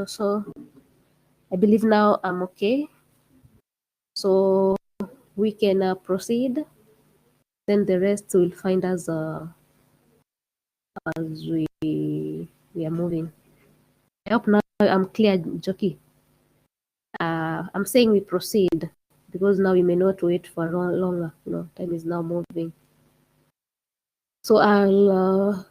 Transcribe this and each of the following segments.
So I believe now I'm okay. So we can proceed. Then the rest will find us as we are moving. I hope now I'm clear, Joki. I'm saying we proceed because now we may not wait for longer. Time is now moving. So I'll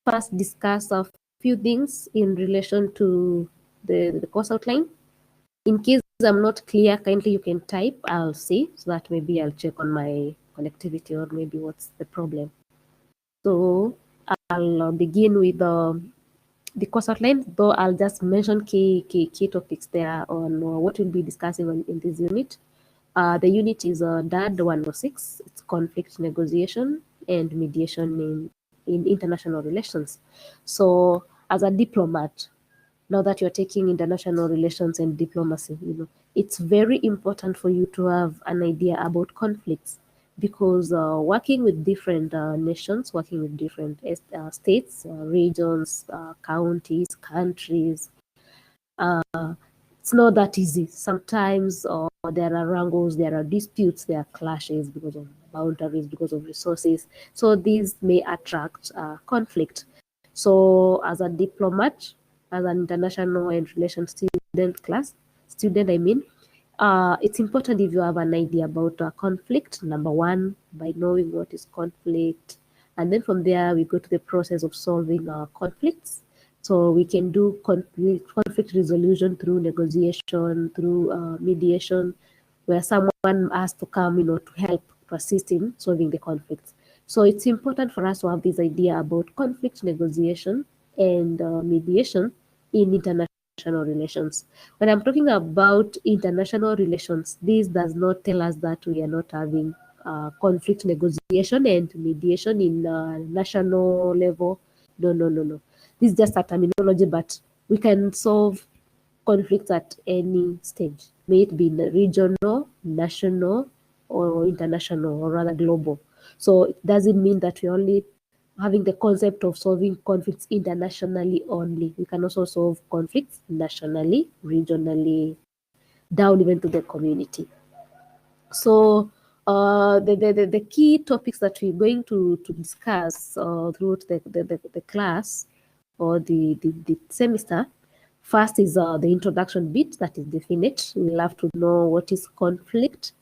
first discuss a few things in relation to the course outline. In case I'm not clear, kindly you can type. I'll see, so that maybe I'll check on my connectivity or maybe what's the problem. So I'll begin with the course outline, though I'll just mention key topics there on what we'll be discussing in this unit. The unit is DAD 106. It's conflict negotiation and mediation in international relations. So as a diplomat, now that you're taking international relations and diplomacy, it's very important for you to have an idea about conflicts, because working with different nations, working with different states, regions, counties, countries, it's not that easy. Sometimes there are wrangles, there are disputes, there are clashes because of boundaries, because of resources. So these may attract conflict. So as a diplomat, as an international and relations student, it's important if you have an idea about conflict, number one, by knowing what is conflict. And then from there, we go to the process of solving conflicts. So we can do conflict resolution through negotiation, through mediation, where someone has to come, to help, to assist in solving the conflicts. So it's important for us to have this idea about conflict negotiation and mediation in international relations. When I'm talking about international relations, this does not tell us that we are not having conflict negotiation and mediation in national level. No. This is just a terminology, but we can solve conflicts at any stage, may it be regional, national, or international, or rather global. So it doesn't mean that we're only having the concept of solving conflicts internationally only. We can also solve conflicts nationally, regionally, down even to the community. So the key topics that we're going to discuss throughout the class or the semester, first is the introduction bit, that is definite. We'll have to know what is conflict.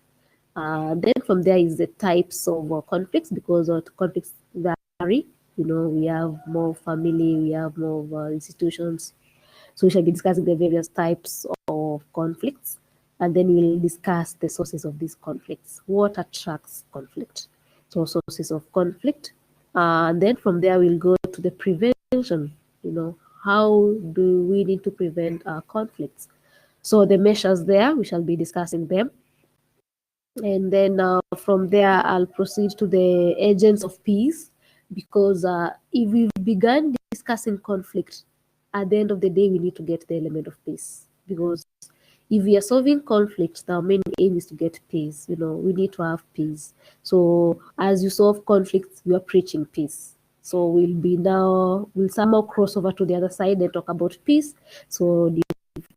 Then from there is the types of conflicts, because conflicts vary. We have more family, we have more institutions. So we shall be discussing the various types of conflicts, and then we'll discuss the sources of these conflicts. What attracts conflict? So sources of conflict. And then from there, we'll go to the prevention. How do we need to prevent conflicts? So the measures there, we shall be discussing them. And then from there, I'll proceed to the agents of peace, because if we've begun discussing conflict, at the end of the day, we need to get the element of peace, because if we are solving conflict, our main aim is to get peace. We need to have peace. So as you solve conflicts, you are preaching peace. So we'll somehow cross over to the other side and talk about peace. So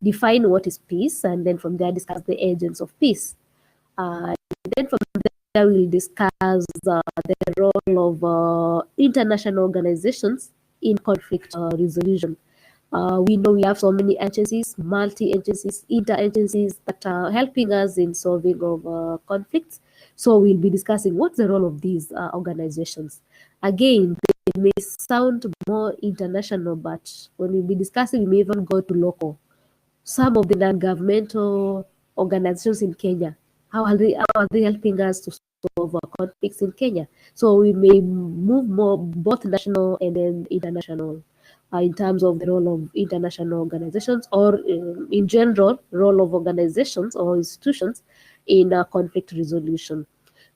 define what is peace, and then from there discuss the agents of peace. Then from there we'll discuss the role of international organizations in conflict resolution. We know we have so many agencies, multi-agencies, inter-agencies that are helping us in solving of conflicts. So we'll be discussing what's the role of these organizations. Again, they may sound more international, but when we'll be discussing, we may even go to local. Some of the non-governmental organizations in Kenya, how are they helping us to solve conflicts in Kenya? So we may move more both national and then international in terms of the role of international organizations, or in general, role of organizations or institutions in conflict resolution.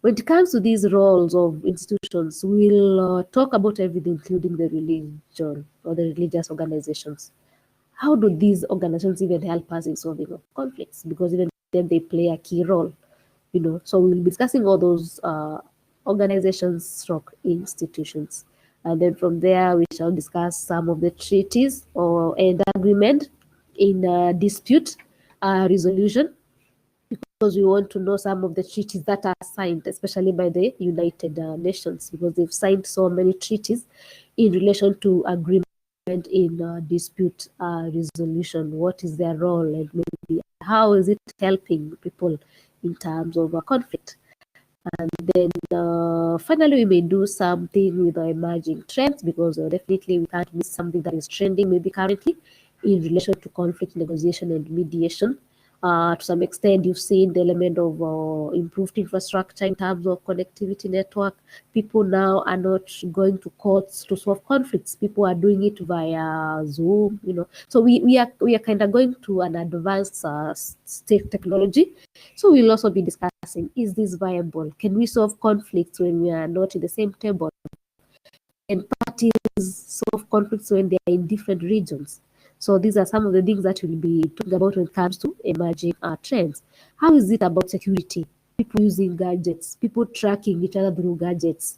When it comes to these roles of institutions, we'll talk about everything, including the religion or the religious organizations. How do these organizations even help us in solving of conflicts? Because even then they play a key role, So we'll be discussing all those organizations stroke institutions. And then from there, we shall discuss some of the treaties and agreement in dispute resolution, because we want to know some of the treaties that are signed, especially by the United Nations, because they've signed so many treaties in relation to agreement in dispute resolution. What is their role, and maybe how is it helping people in terms of a conflict? And then finally, we may do something with the emerging trends, because definitely we can't miss something that is trending maybe currently in relation to conflict negotiation and mediation. To some extent, you've seen the element of improved infrastructure in terms of connectivity network. People now are not going to courts to solve conflicts. People are doing it via Zoom, So we are kind of going to an advanced state technology. So we'll also be discussing, is this viable? Can we solve conflicts when we are not in the same table? And parties solve conflicts when they are in different regions? So these are some of the things that we'll be talking about when it comes to emerging trends. How is it about security? People using gadgets, people tracking each other through gadgets,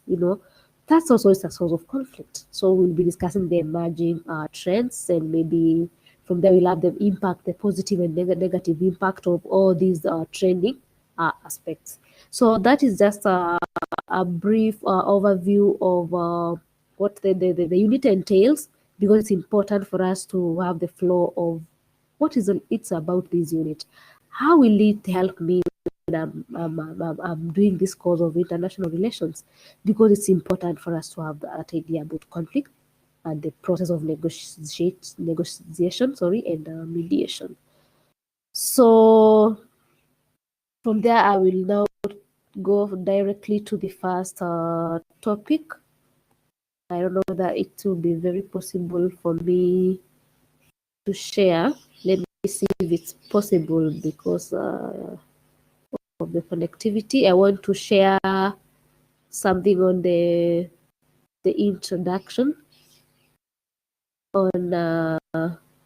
That's also a source of conflict. So we'll be discussing the emerging trends, and maybe from there we'll have the impact, the positive and negative impact of all these trending aspects. So that is just a brief overview of what the unit entails, because it's important for us to have the flow of what is it's about this unit. How will it help me when I'm doing this course of international relations? Because it's important for us to have that idea about conflict and the process of negotiation, and mediation. So from there, I will now go directly to the first topic. I don't know whether it will be very possible for me to share. Let me see if it's possible, because of the connectivity. I want to share something on the introduction on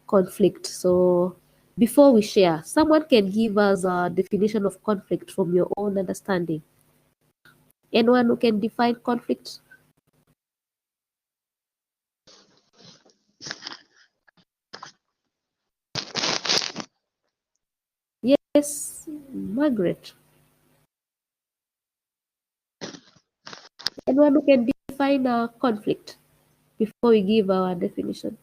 conflict. So before we share, someone can give us a definition of conflict from your own understanding. Anyone who can define conflict? Yes, Margaret. Anyone who can define a conflict before we give our definition?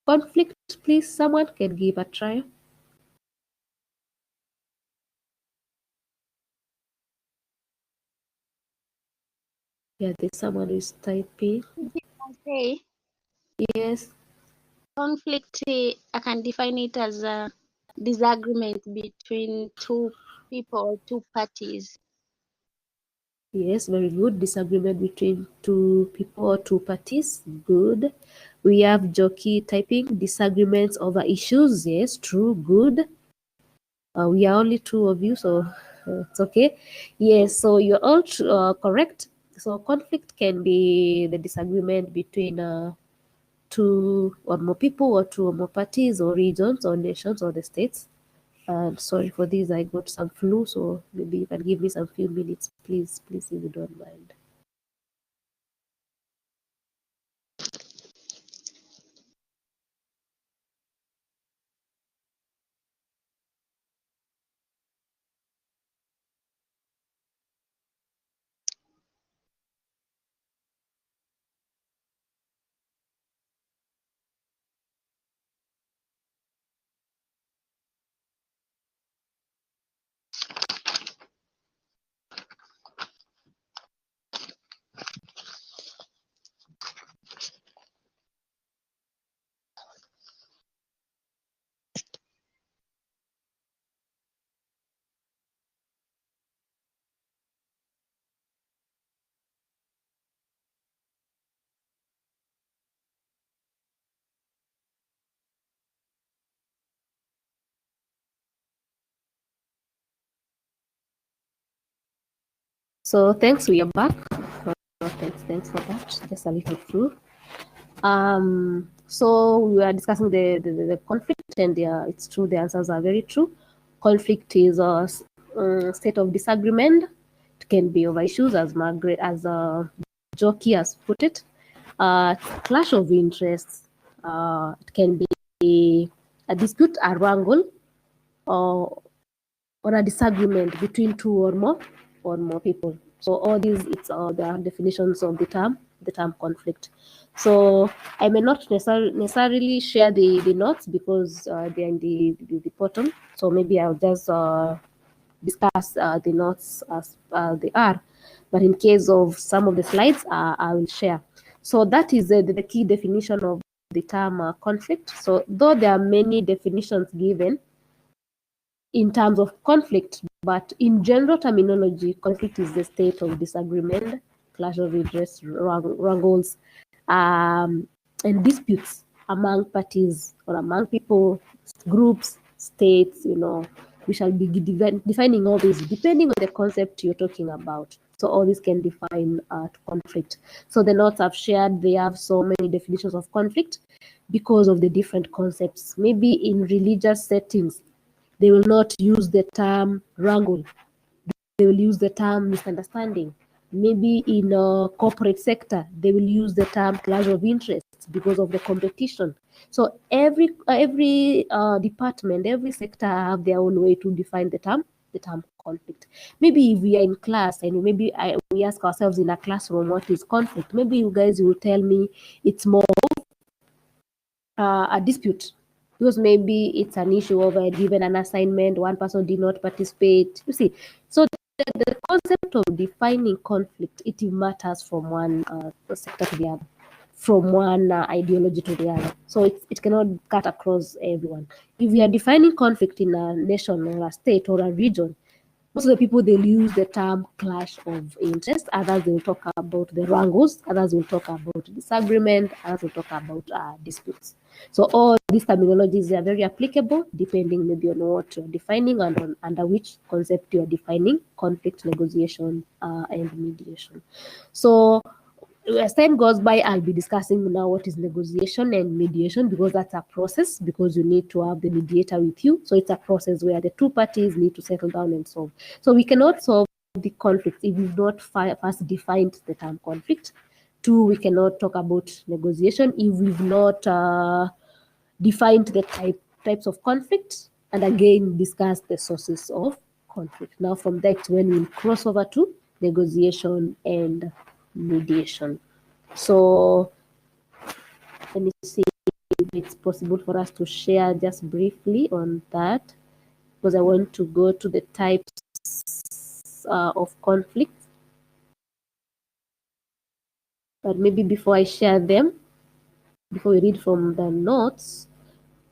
Conflict, please, someone can give a try. Yeah, there's someone who's typing. Okay. Yes. Conflict, I can define it as a disagreement between two people or two parties. Yes, very good. Disagreement between two people or two parties. Good. We have Jockey typing disagreements over issues. Yes, true. Good. We are only two of you, so it's okay. Yes, so you're all correct. So conflict can be the disagreement between two or more people, or two or more parties, or regions, or nations, or the states. And sorry for this, I got some flu, so maybe you can give me some few minutes, please, if you don't mind. So thanks, we are back. Thanks for that. Just a little flu. So we are discussing the conflict, and it's true, the answers are very true. Conflict is a state of disagreement. It can be over issues, as Joki has put it. Clash of interests. It can be a dispute, a wrangle, or a disagreement between two or more people. So all these, it's the definitions of the term conflict. So I may not necessarily share the notes because they're in the bottom. So maybe I'll just discuss the notes as they are. But in case of some of the slides, I will share. So that is the key definition of the term conflict. So though there are many definitions given in terms of conflict, but in general terminology, conflict is the state of disagreement, clash of interests, wrangles, and disputes among parties or among people, groups, states. We shall be defining all this depending on the concept you're talking about. So all this can define conflict. So the notes I've shared, they have so many definitions of conflict because of the different concepts. Maybe in religious settings, they will not use the term wrangle. They will use the term misunderstanding. Maybe in a corporate sector, they will use the term clash of interests because of the competition. So every department, every sector have their own way to define the term conflict. Maybe if we are in class and maybe we ask ourselves in a classroom what is conflict, maybe you guys will tell me it's more a dispute, because maybe it's an issue of given an assignment, one person did not participate. You see, so the concept of defining conflict, it matters from one sector to the other, from one ideology to the other. So it cannot cut across everyone. If we are defining conflict in a nation or a state or a region, most of the people, they'll use the term clash of interest. Others will talk about the wrangles. Others will talk about disagreement. Others will talk about disputes. So all these terminologies are very applicable depending maybe on what you're defining and on under which concept you're defining conflict, negotiation, and mediation. So as time goes by, I'll be discussing now what is negotiation and mediation, because that's a process, because you need to have the mediator with you. So it's a process where the two parties need to settle down and solve. So we cannot solve the conflict if we've not first defined the term conflict. Two, we cannot talk about negotiation if we've not defined the types of conflict, and again discuss the sources of conflict. Now from that, when we'll cross over to negotiation and mediation. So let me see if it's possible for us to share just briefly on that, because I want to go to the types of conflict. But maybe before I share them, before we read from the notes,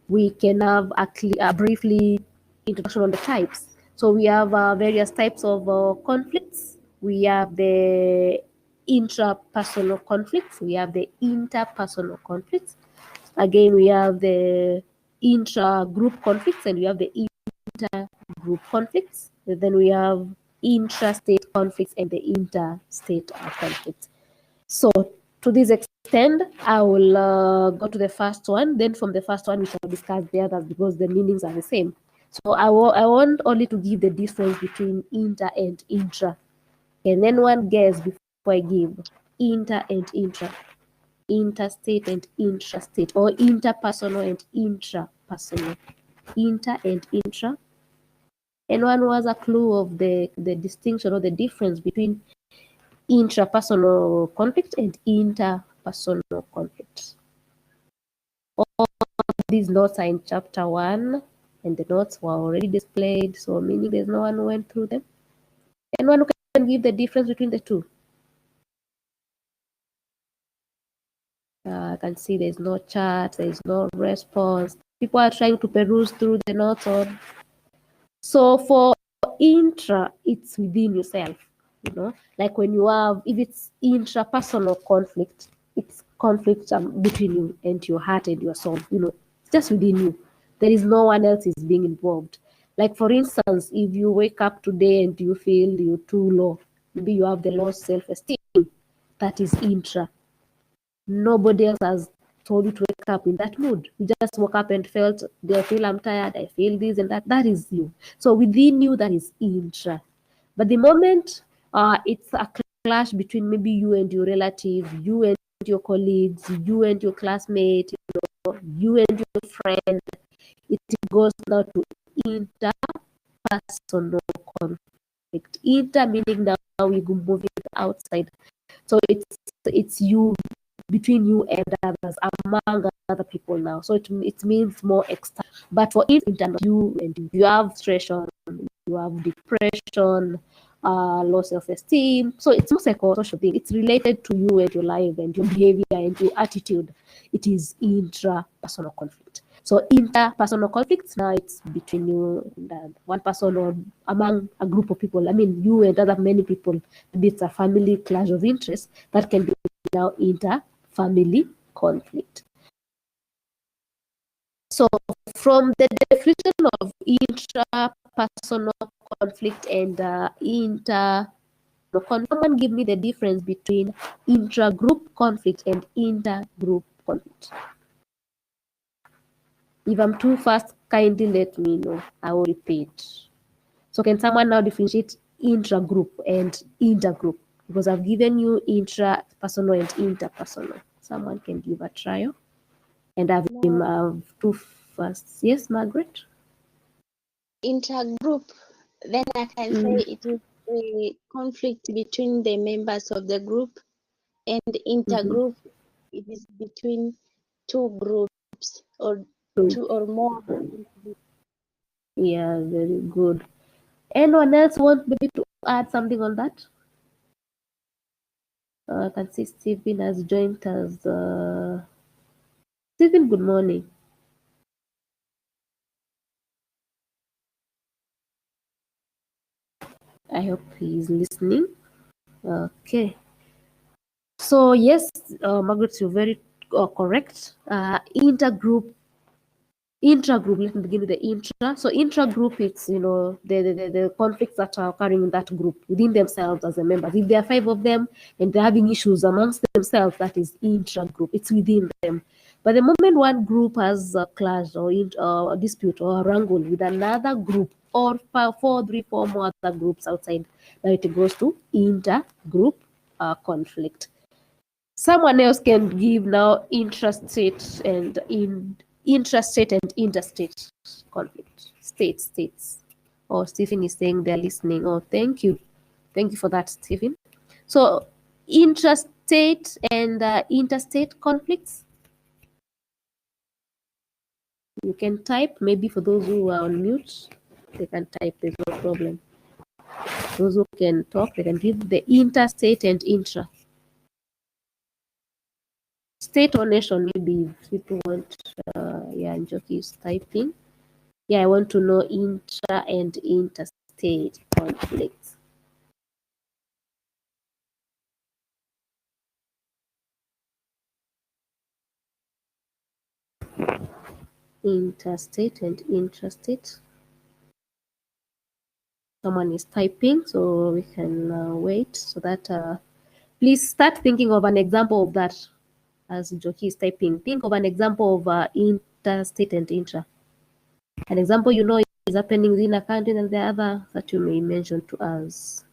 we can have a briefly introduction on the types. So we have various types of conflicts. We have the intrapersonal conflicts. We have the interpersonal conflicts. Again, we have the intra-group conflicts, and we have the inter-group conflicts. And then we have intrastate conflicts and the interstate conflicts. So to this extent, I will go to the first one. Then from the first one, we shall discuss the others because the meanings are the same. So I want only to give the difference between inter and intra. Can anyone guess before I give inter and intra? Interstate and intrastate, or interpersonal and intrapersonal. Inter and intra. Anyone who has a clue of the distinction or the difference between intrapersonal conflict and interpersonal conflict? All these notes are in chapter 1, and the notes were already displayed, so meaning there's no one who went through them. Anyone who can give the difference between the two? I can see there's no chat, there's no response. People are trying to peruse through the notes. So for intra, it's within yourself, like when you have, if it's intrapersonal conflict, it's conflict between you and your heart and your soul, it's just within you. There is no one else is being involved. Like for instance, if you wake up today and you feel you're too low, maybe you have the low self-esteem, that is intra. Nobody else has told you to wake up in that mood. You just woke up and felt, I feel I'm tired, I feel this and that. That is you. So within you, that is intra. But the moment it's a clash between maybe you and your relative, you and your colleagues, you and your classmate, you and your friend, it goes now to interpersonal conflict. Inter meaning now we go moving outside. So it's you, between you and others, among other people now. So it means more external. But for internal, you and you have stress, you have depression, low self-esteem. So it's not psychosocial thing. It's related to you and your life and your behavior and your attitude. It is intrapersonal conflict. So interpersonal conflicts, now it's between you and one person or among a group of people. I mean, you and other many people. Maybe it's a family clash of interest that can be now inter-family conflict. So from the definition of intrapersonal conflict and someone give me the difference between intra-group conflict and intergroup conflict. If I'm too fast, kindly let me know. I will repeat. So can someone now differentiate intra-group and intergroup? Because I've given you intrapersonal and interpersonal. Someone can give a trial. And I've been too fast. Yes, Margaret? Intergroup, then I can say it is a conflict between the members of the group, and intergroup, it is between two groups or two or more. Yeah, very good. Anyone else want maybe to add something on that? I can see Stephen has joined us. Stephen, good morning. I hope he's listening. Okay. So yes, Margaret, you're very correct. Intragroup. Let me begin with the intra. So intragroup, it's the conflicts that are occurring in that group within themselves as a members. If there are 5 of them and they're having issues amongst themselves, that is intragroup. It's within them. But the moment one group has a clash or a dispute or a wrangle with another group or 4 more other groups outside, now it goes to intergroup conflict. Someone else can give now intrastate and intrastate and interstate conflict. States. Oh, Stephen is saying they're listening. Oh, thank you for that, Stephen. So intrastate and interstate conflicts. You can type. Maybe for those who are on mute, they can type. There's no problem. Those who can talk, they can give the interstate and intra. State or nation, maybe if people want. Yeah, Njoki is typing. Yeah, I want to know intra and interstate conflicts. Interstate and intrastate. Someone is typing, so we can wait. So that please start thinking of an example of that. As Njoki is typing, think of an example of interstate and intra. An example is happening within a country and the other that you may mention to us.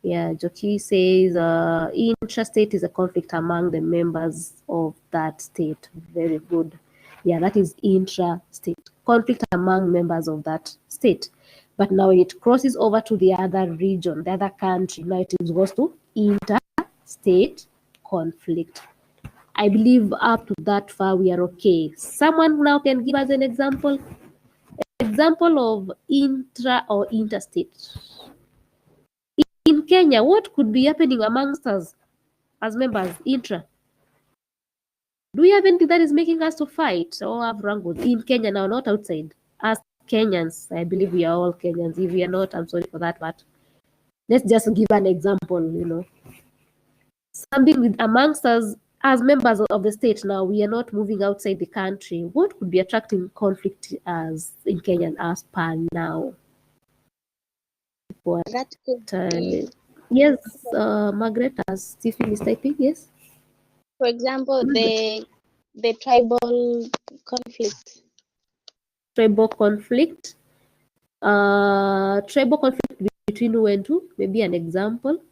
Yeah, Joki says intrastate is a conflict among the members of that state. Very good. Yeah, that is intrastate. Conflict among members of that state. But now when it crosses over to the other region, the other country, now it goes to interstate conflict. I believe up to that far we are okay. Someone now can give us an example. Example of intra or interstate. In Kenya, what could be happening amongst us as members, intra? Do we have anything that is making us to fight or have wrangles in Kenya now, not outside? As Kenyans, I believe we are all Kenyans. If we are not, I'm sorry for that, but let's just give an example, Something with amongst us as members of the state now, we are not moving outside the country. What could be attracting conflict as in Kenya as per now? That could be, yes, Margaret, as Stephen is typing, yes. for example, the the tribal conflict. Tribal conflict. Tribal conflict between who and who? Maybe an example.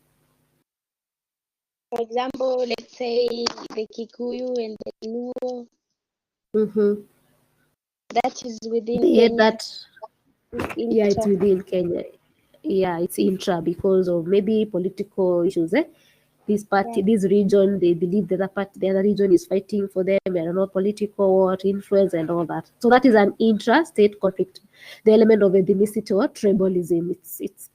For example, let's say the Kikuyu and the Luo. Mm-hmm. That is within Yeah, Kenya. that. Yeah, it's Intra. within Kenya. Yeah, it's intra because of maybe political issues. This party, this region, they believe the other region is fighting for them, and not political influence and all that. So that is an intra-state conflict. The element of ethnicity or tribalism,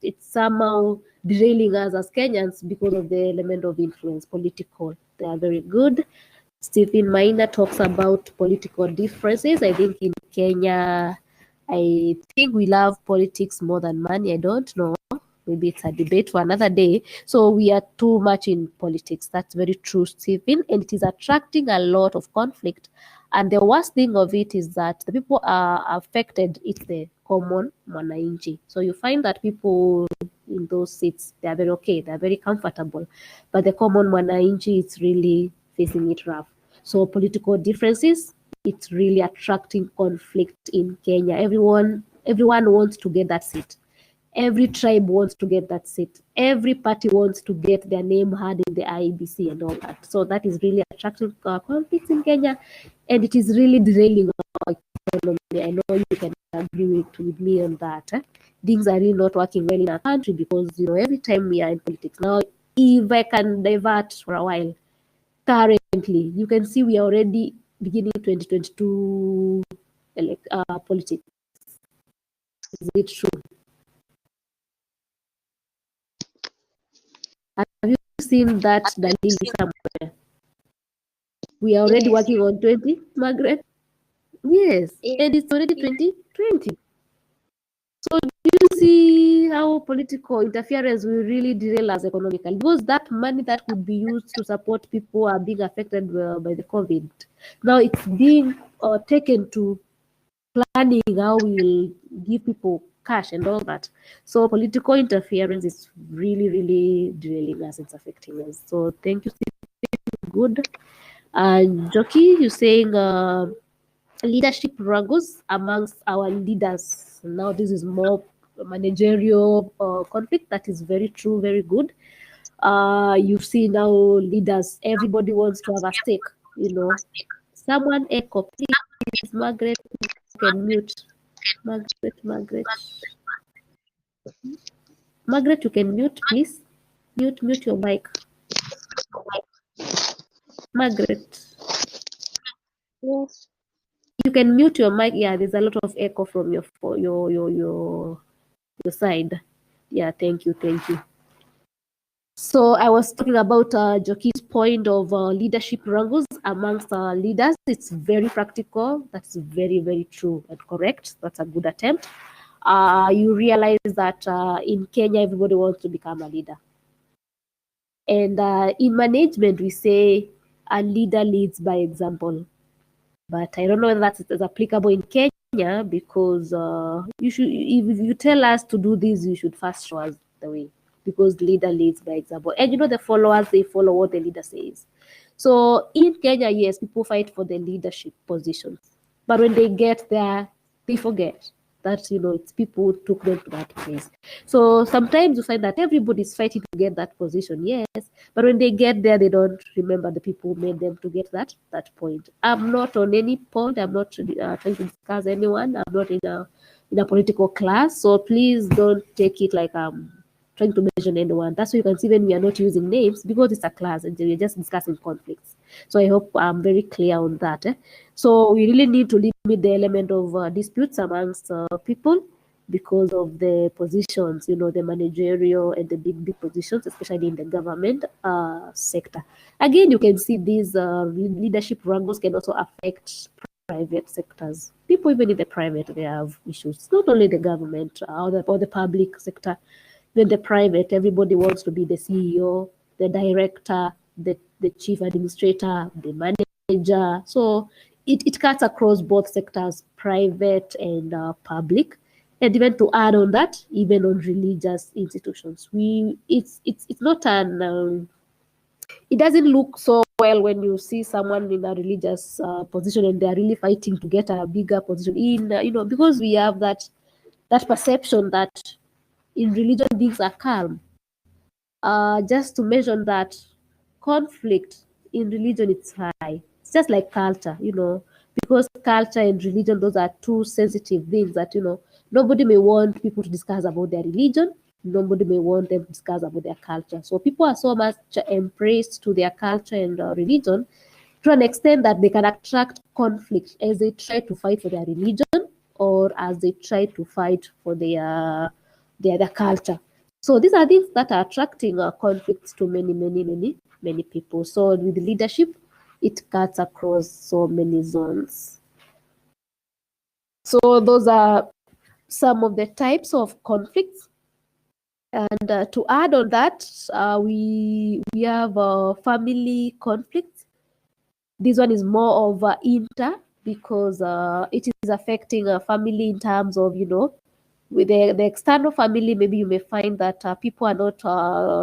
it's somehow derailing us as Kenyans because of the element of influence, political. They are very good. Stephen Maina talks about political differences. I think in Kenya, I think we love politics more than money. I don't know. Maybe it's a debate for another day. So we are too much in politics. That's very true, Stephen. And it is attracting a lot of conflict. And the worst thing of it is that the people are affected. It's the common mwananchi. So you find that people in those seats, they are very okay. They are very comfortable. But the common mwananchi, it's really facing it rough. So political differences, it's really attracting conflict in Kenya. Everyone wants to get that seat. Every tribe wants to get that seat. Every party wants to get their name heard in the IEBC and all that. So that is really attracting conflicts in Kenya, and it is really derailing our economy. I know you can agree with me on that. Things are really not working well in our country because every time we are in politics now, if I can divert for a while, currently you can see we are already beginning 2022 politics. Is it true? Have you seen that dalili somewhere? We are already working on 20, Margaret? Yes, and it's already 2020. So do you see how political interference will really derail us economically? Because that money that could be used to support people who are being affected by the COVID, now it's being taken to planning how we'll give people cash and all that. So political interference is really, really derailing us. It's affecting us. So thank you, Steve. Good. Joki, you're saying leadership struggles amongst our leaders. Now this is more managerial conflict. That is very true, very good. You see now leaders, everybody wants to have a stake. Someone echo, please, Margaret, you can mute. Margaret, you can mute, please. Mute your mic. Margaret. Yes. You can mute your mic. Yeah, there's a lot of echo from your side. Yeah, thank you. So I was talking about Joki's point of leadership wrangles amongst leaders. It's very practical. That's very, very true and correct. That's a good attempt. You realize that in Kenya, everybody wants to become a leader. And in management, we say a leader leads by example. But I don't know whether that's applicable in Kenya because if you tell us to do this, you should first show us the way, because the leader leads by example. And the followers, they follow what the leader says. So in Kenya, yes, people fight for the leadership positions. But when they get there, they forget that, it's people who took them to that place. So sometimes you find that everybody's fighting to get that position, yes. But when they get there, they don't remember the people who made them to get that point. I'm not on any point. I'm not trying to discuss anyone. I'm not in a political class. So please don't take it like trying to mention anyone. That's why you can see when we are not using names, because it's a class and we're just discussing conflicts. So I hope I'm very clear on that. So we really need to limit the element of disputes amongst people because of the positions, the managerial and the big positions, especially in the government sector. Again, you can see these leadership wrangles can also affect private sectors. People even in the private, they have issues. It's not only the government or the public sector. With the private, everybody wants to be the CEO, the director, the chief administrator, the manager. So it cuts across both sectors, private and public. And even to add on that, even on religious institutions, it's not it doesn't look so well when you see someone in a religious position and they are really fighting to get a bigger position in because we have that perception that in religion things are calm. Just to mention that conflict in religion it's high. It's just like culture, because culture and religion, those are two sensitive things that nobody may want people to discuss about their religion. Nobody may want them to discuss about their culture. So people are so much embraced to their culture and religion to an extent that they can attract conflict as they try to fight for their religion or as they try to fight for their culture. So these are things that are attracting conflicts to many people. So with leadership, it cuts across so many zones. So those are some of the types of conflicts. And to add on that, we have family conflicts. This one is more of inter, because it is affecting a family in terms of, with the external family. Maybe you may find that people are not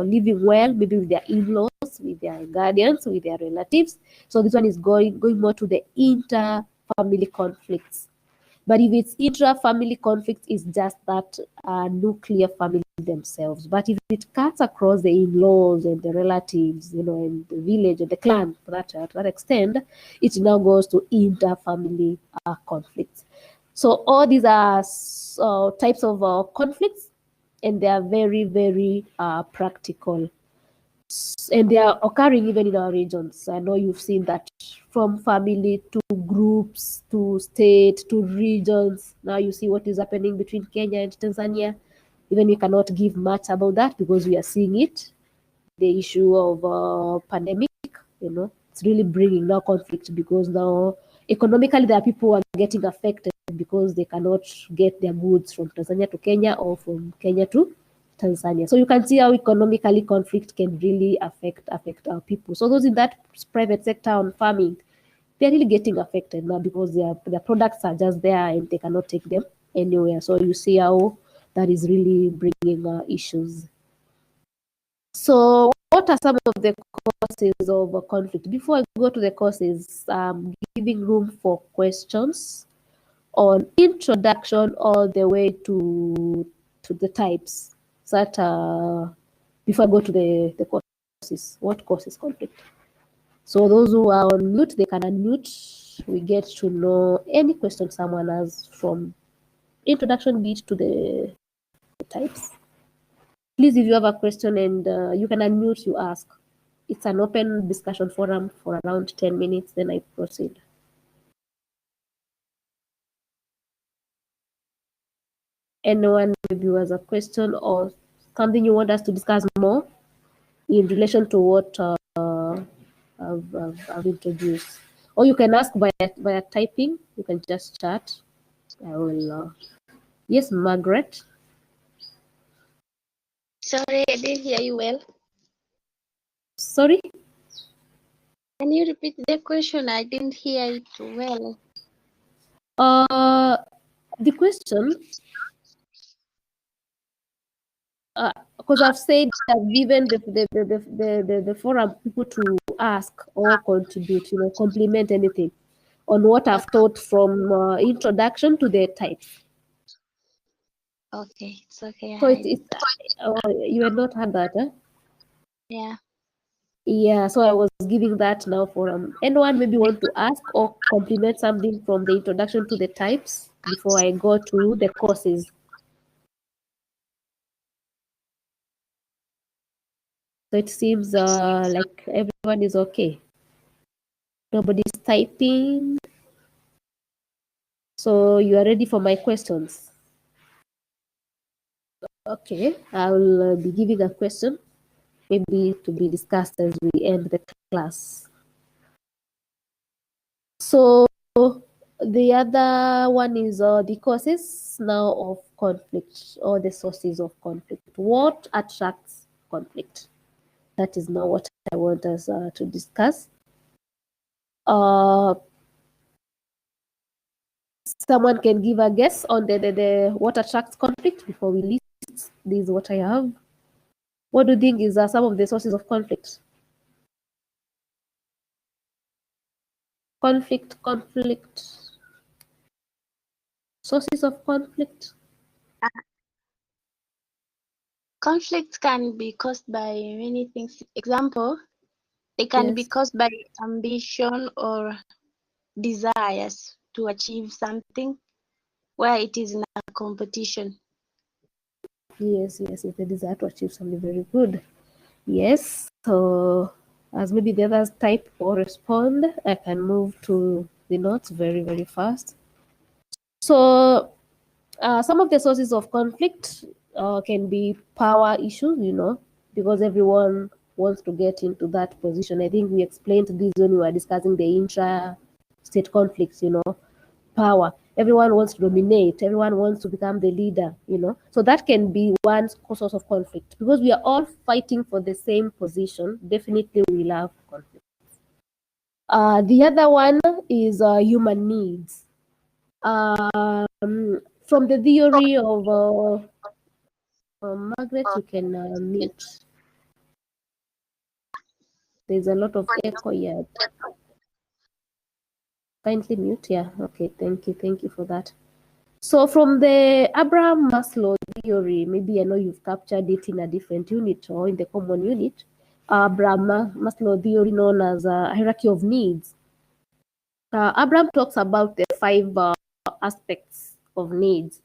living well, maybe with their in-laws, with their guardians, with their relatives. So this one is going more to the inter-family conflicts. But if it's intra-family conflict, it's just that nuclear family themselves. But if it cuts across the in-laws and the relatives, and the village and the clan, to that extent, it now goes to inter-family conflicts. So all these are types of conflicts, and they are very, very practical. And they are occurring even in our regions. I know you've seen that, from family to groups to state to regions. Now you see what is happening between Kenya and Tanzania. Even we cannot give much about that because we are seeing it. The issue of pandemic, it's really bringing now conflict, because now economically there are people who are getting affected because they cannot get their goods from Tanzania to Kenya or from Kenya to Tanzania. So you can see how economically conflict can really affect our people. So those in that private sector on farming, they're really getting affected now because their products are just there and they cannot take them anywhere. So you see how that is really bringing issues. So what are some of the causes of conflict? Before I go to the causes, I'm giving room for questions on introduction all the way to the types. That before I go to the causes, what causes conflict? So those who are on mute, they can unmute. We get to know any question someone has from introduction bit to the types. Please, if you have a question and you can unmute, you ask. It's an open discussion forum for around 10 minutes, then I proceed. Anyone maybe who has a question or something you want us to discuss more in relation to what I've introduced. Or you can ask via typing. You can just chat. I will. Yes, Margaret. Sorry, I didn't hear you well. Sorry? Can you repeat the question? I didn't hear it well. The question, because I've said I've given the forum people to ask or contribute, complement anything on what I've taught from introduction to the types. Okay, it's okay. So you had not heard that, huh? Yeah. Yeah, so I was giving that now for anyone maybe want to ask or complement something from the introduction to the types before I go to the courses. So it seems like everyone is okay. Nobody's typing. So you are ready for my questions? Okay, I will be giving a question, maybe to be discussed as we end the class. So the other one is the causes now of conflict, or the sources of conflict. What attracts conflict? That is now what I want us to discuss. Someone can give a guess on the what attracts conflict before we list. This is what I have. What do you think is some of the sources of conflict? Conflict. Sources of conflict. Conflict can be caused by many things. Example, they can be Yes. caused by ambition or desires to achieve something where it is in a competition. Yes, the desire to achieve something. Very good. Yes. So as maybe the others type or respond, I can move to the notes very, very fast. So some of the sources of conflict can be power issues, because everyone wants to get into that position. I think we explained this when we were discussing the intra-state conflicts, power. Everyone wants to dominate. Everyone wants to become the leader, So that can be one source of conflict because we are all fighting for the same position. Definitely we'll have conflict. The other one is human needs. From the theory of Margaret, you can mute. There's a lot of echo here. Kindly mute. Yeah. Okay. Thank you for that. So from the Abraham Maslow theory, maybe I know you've captured it in a different unit or in the common unit. Abraham Maslow theory known as a hierarchy of needs. Abraham talks about the 5 aspects of needs.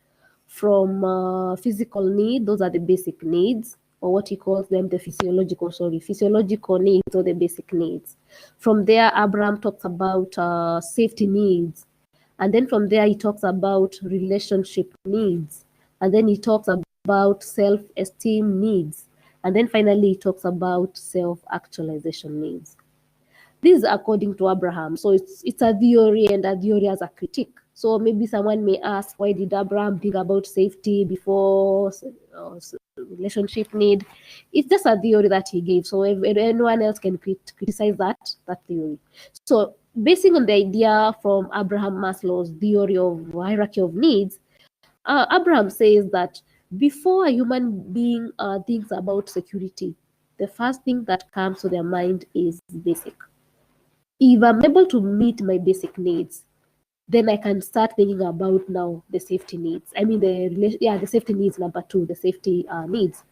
From physical need, those are the basic needs, or what he calls them the physiological needs or the basic needs. From there, Abraham talks about safety needs. And then from there, he talks about relationship needs. And then he talks about self-esteem needs. And then finally, he talks about self-actualization needs. This is according to Abraham. So it's a theory, and a theory has a critique. So maybe someone may ask, why did Abraham think about safety before relationship need? It's just a theory that he gave. So if anyone else can criticize that theory. So basing on the idea from Abraham Maslow's theory of hierarchy of needs, Abraham says that before a human being thinks about security, the first thing that comes to their mind is basic. If I'm able to meet my basic needs, then I can start thinking about now the safety needs. I mean, the safety needs number 2, the safety needs.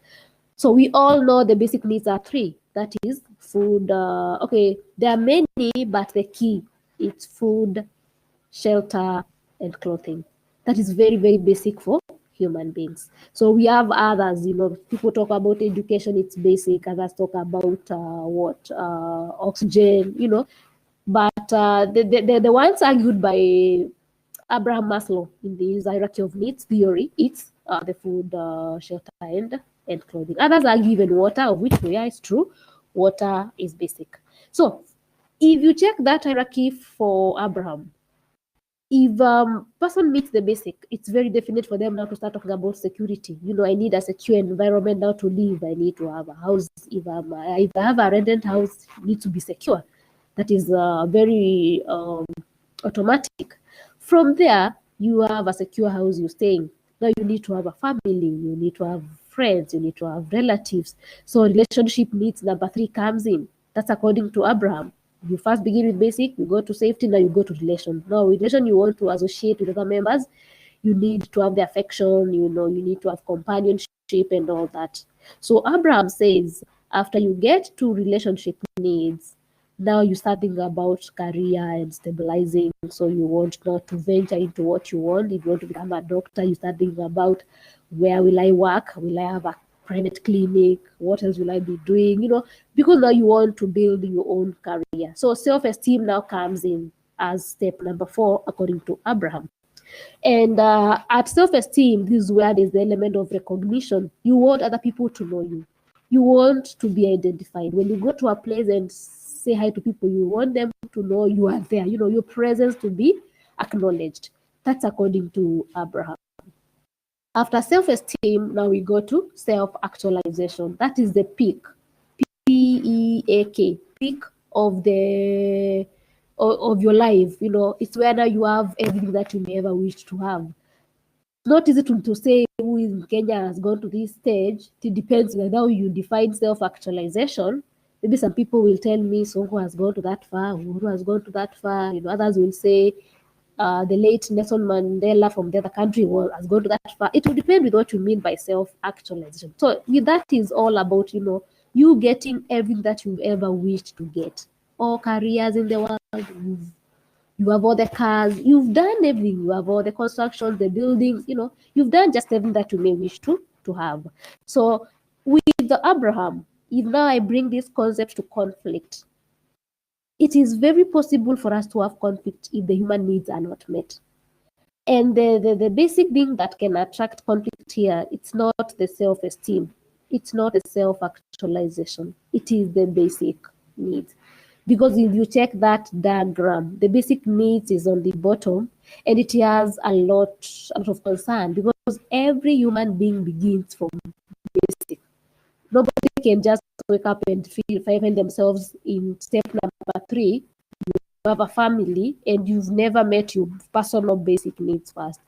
So we all know the basic needs are 3. That is food. Okay, there are many, but the key is food, shelter, and clothing. That is very, very basic for human beings. So we have others, people talk about education, it's basic. Others talk about oxygen, But the ones argued by Abraham Maslow in this hierarchy of needs theory, it's the food, shelter, and clothing. Others argue even water, of which is true. Water is basic. So if you check that hierarchy for Abraham, if person meets the basic, it's very definite for them now to start talking about security. I need a secure environment now to live. I need to have a house. If I have a rented house, it needs to be secure. That is very automatic. From there, you have a secure house you're staying. Now you need to have a family, you need to have friends, you need to have relatives. So relationship needs number 3 comes in. That's according to Abraham. You first begin with basic, you go to safety, now you go to relation. Now relation, you want to associate with other members, you need to have the affection, you need to have companionship and all that. So Abraham says, after you get to relationship needs, now you start thinking about career and stabilizing. So you want not to venture into what you want. If you want to become a doctor, you start thinking about, where will I work? Will I have a private clinic? What else will I be doing? Because now you want to build your own career. So self-esteem now comes in as step number 4, according to Abraham. And at self-esteem, this is where there's the element of recognition. You want other people to know you. You want to be identified. When you go to a place and say hi to people, you want them to know you are there, your presence to be acknowledged. That's according to Abraham. After self-esteem, now we go to self-actualization. That is the peak, P-E-A-K, peak of your life. It's where now you have everything that you may ever wish to have. It's not easy to say who in Kenya has gone to this stage. It depends on how you define self-actualization. Maybe some people will tell me Sonko has gone to that far, Uhuru has gone to that far. Others will say the late Nelson Mandela from the other country has gone to that far. It will depend with what you mean by self-actualization. So that is all about, you getting everything that you've ever wished to get. All careers in the world, you have all the cars, you've done everything, you have all the constructions, the buildings, you've done just everything that you may wish to have. So with the Abraham, if now I bring this concept to conflict, it is very possible for us to have conflict if the human needs are not met. And the basic thing that can attract conflict here, it's not the self-esteem, it's not the self-actualization, it is the basic needs. Because if you check that diagram, the basic needs is on the bottom, and it has a lot of concern, because every human being begins from basic. Nobody can just wake up and find themselves in step number 3. You have a family and you've never met your personal basic needs first.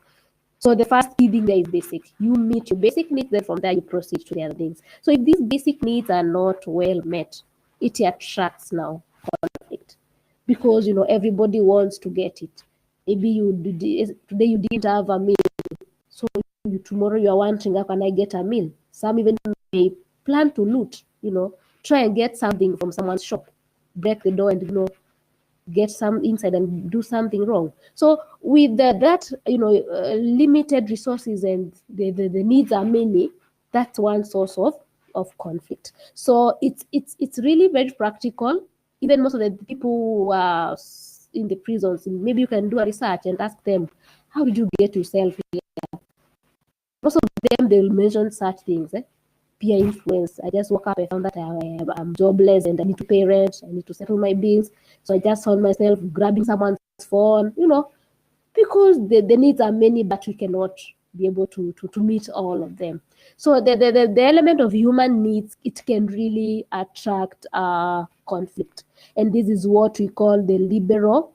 So the first key thing there is basic. You meet your basic needs, then from there you proceed to the other things. So if these basic needs are not well met, it attracts now conflict, because everybody wants to get it. Maybe today you didn't have a meal, so tomorrow you are wondering, how can I get a meal? Some even may plan to loot, try and get something from someone's shop, break the door and get some inside and do something wrong. So with that limited resources and the needs are many, that's one source of conflict. So it's really very practical. Even most of the people who are in the prisons, maybe you can do a research and ask them, how did you get yourself here? Most of them, they'll mention such things. Peer influence. I just woke up and found that I'm jobless and I need to pay rent, I need to settle my bills. So I just found myself grabbing someone's phone, because the needs are many, but we cannot be able to meet all of them. So the element of human needs, it can really attract conflict. And this is what we call the liberal